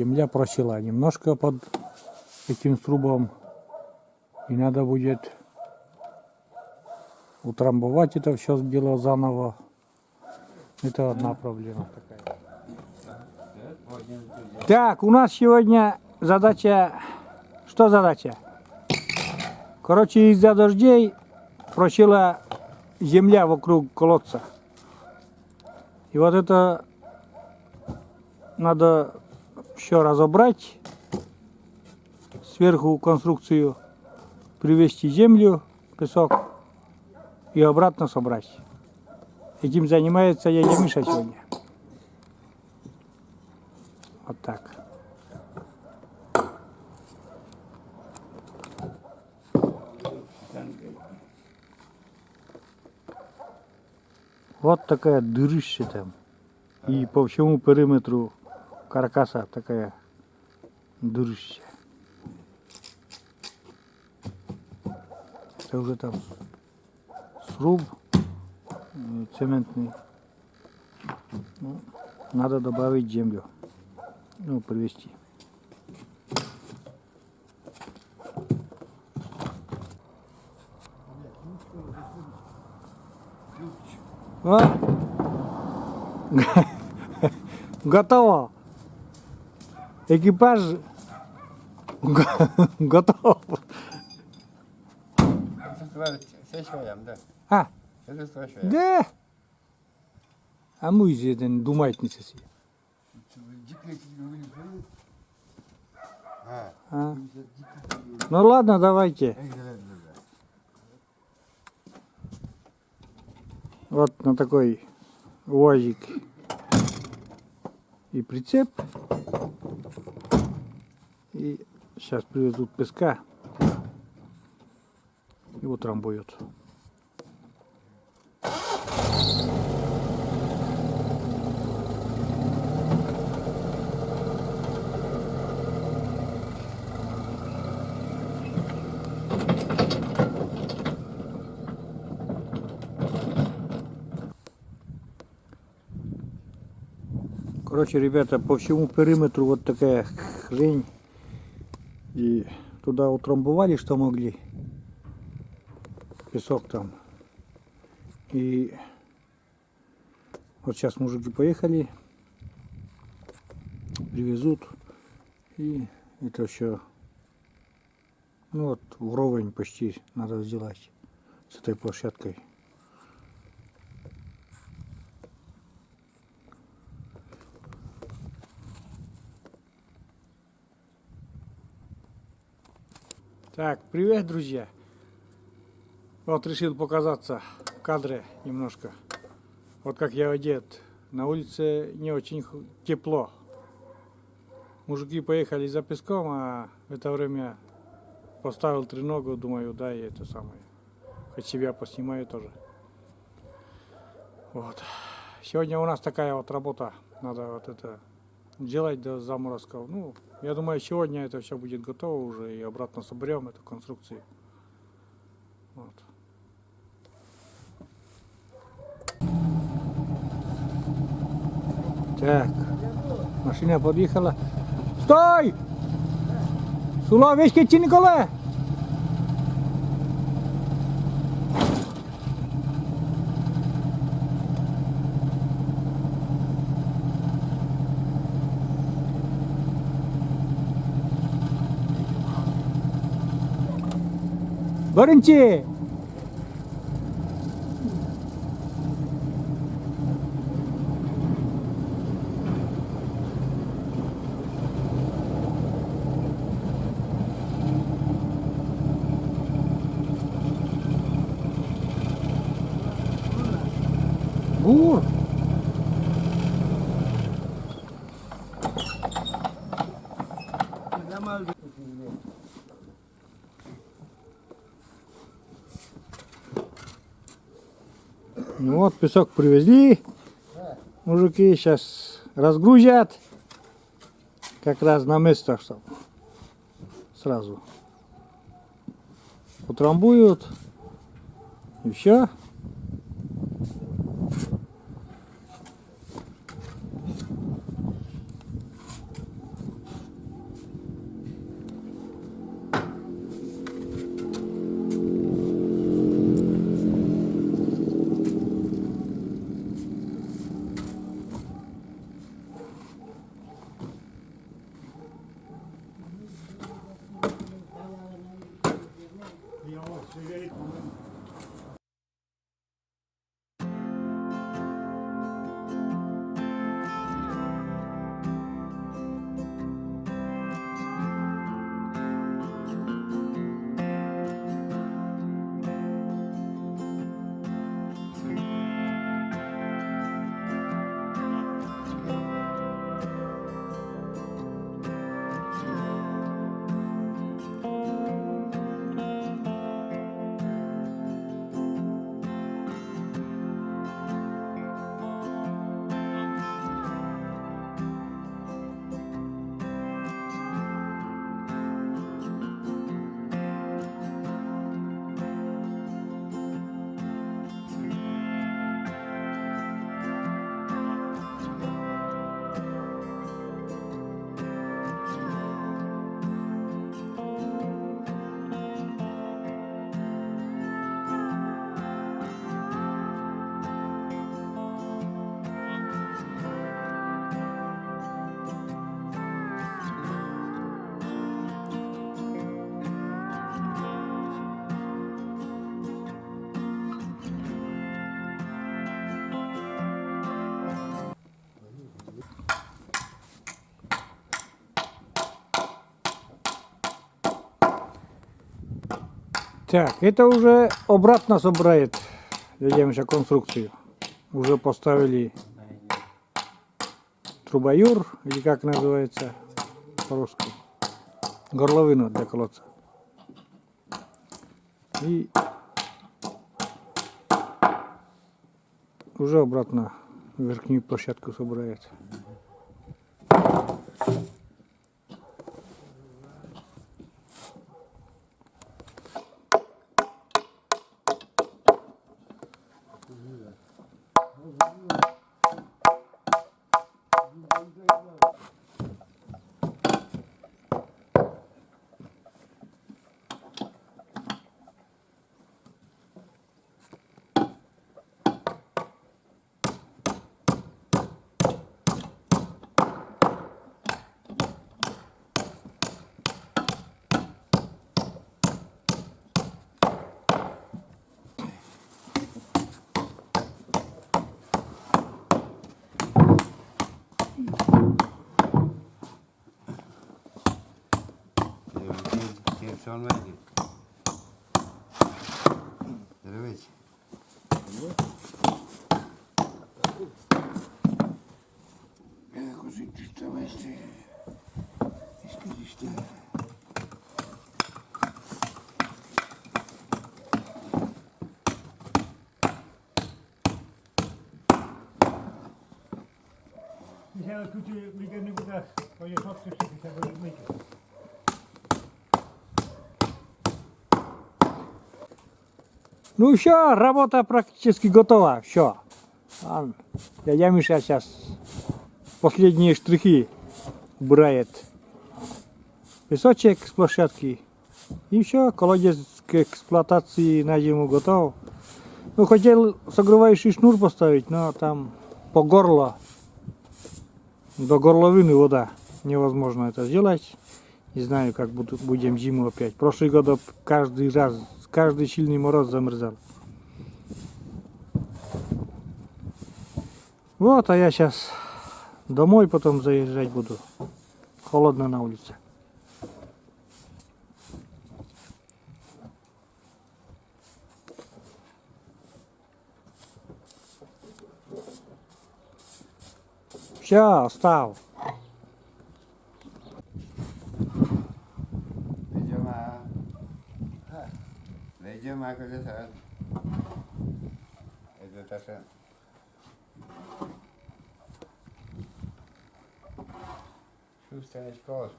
земля просела немножко под этим срубом. И надо будет утрамбовать это все дело заново. Это одна проблема такая. Так, у нас сегодня задача... Что задача? Короче, из-за дождей просела земля вокруг колодца. И вот это надо все разобрать, сверху конструкцию привести землю, песок и обратно собрать. Этим занимается дядя Миша сегодня. Вот так. Вот такая дырища там. И по всему периметру каркаса такая дырища. Это уже там сруб цементный. Ну, надо добавить землю. Ну, привезти. А? Готово. Экипаж готов. А? Да. А мы здесь думать не соси. Ну ладно, давайте. Вот на такой УАЗик и прицеп. И сейчас привезут песка и утрамбуют. Короче, ребята, по всему периметру вот такая хрень. И туда утрамбовали, что могли. Песок там. И вот сейчас мужики поехали. Привезут. И это все, ну вот, вровень почти надо сделать с этой площадкой. Так, привет, друзья! Вот решил показаться в кадре немножко. Вот как я одет. На улице не очень тепло. Мужики поехали за песком, а в это время поставил треногу, думаю, да, и это самое. Хоть себя поснимаю тоже. Вот. Сегодня у нас такая вот работа. Надо вот это делать до заморозков. Ну, я думаю, сегодня это все будет готово уже и обратно соберем эту конструкцию. Вот. Так, машина подъехала. Стой! Сула вещи Николай! Барынчи! Бур! Ну вот, песок привезли. Мужики сейчас разгрузят. Как раз на место, что сразу утрамбуют. И все. Так, это уже обратно собирает. Видим еще конструкцию. Уже поставили трубоюр, или как называется по-русски. Горловину для колодца. И уже обратно верхнюю площадку собирает. Olmaydı. Evet. Così giustamente. İşte. Dzisiaj tu weekendy буде, поїхав сушитися до мийки. Ну все, работа практически готова. Все. Дядя Миша сейчас последние штрихи убирает. Песочек с площадки. И все, колодец к эксплуатации на зиму готов. Ну, хотел согревающий шнур поставить, но там по горло, до горловины вода. Невозможно это сделать. Не знаю, как будем зиму опять. Прошлый год каждый раз, каждый сильный мороз замерзал. Вот, а я сейчас домой потом заезжать буду. Холодно на улице. Все, встал. Leggem arkadaşlar. Evde taşı. Şu sene çıkar.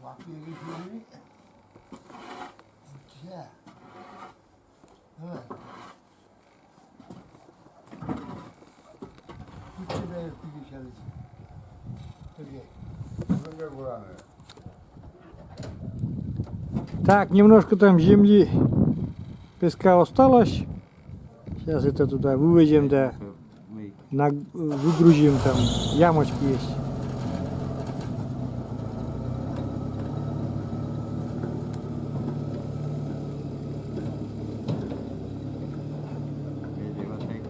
Vaktiye geçiyor. Güzel. Evet. Так, немножко там земли, песка осталось. Сейчас это туда вывезем до выгрузим, там ямочки есть. Видимо, так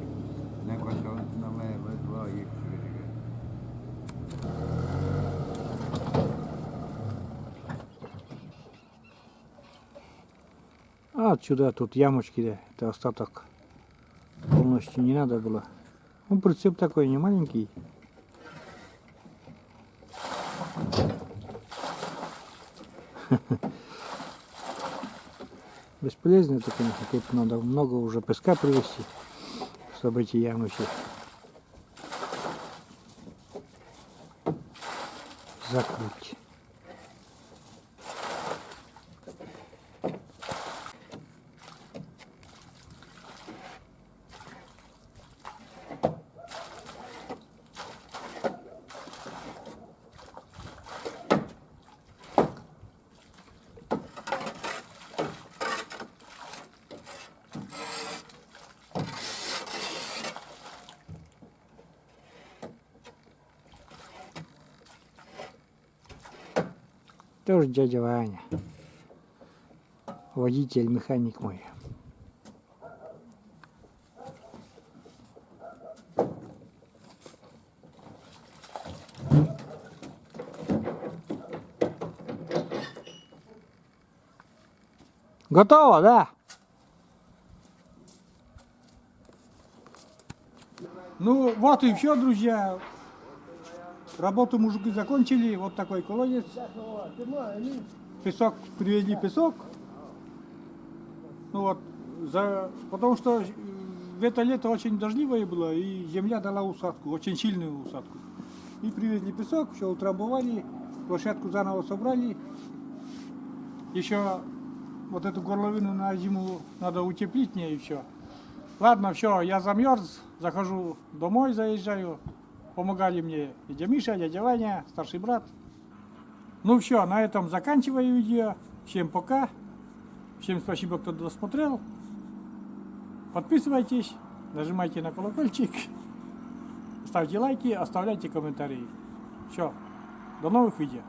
на косу на моє ведло їх виріже. А отсюда тут ямочки, да, это остаток. Полностью не надо было. Ну, прицеп такой не маленький. Бесполезно это, конечно, тут надо много уже песка привезти, чтобы эти ямы все закрыть. Тоже дядя Ваня. Водитель, механик мой. Готово, да? Ну вот и все, друзья. Работу мужики закончили. Вот такой колодец. Песок, привезли песок. Ну вот, потому что в это лето очень дождливое было, и земля дала усадку, очень сильную усадку. И привезли песок, все утрамбовали, площадку заново собрали. Еще вот эту горловину на зиму надо утеплить мне и все. Ладно, все, я замерз, захожу домой, заезжаю. Помогали мне дядя Миша, дядя Ваня, старший брат. Ну все, на этом заканчиваю видео. Всем пока. Всем спасибо, кто досмотрел. Подписывайтесь, нажимайте на колокольчик, ставьте лайки, оставляйте комментарии. Все, до новых видео.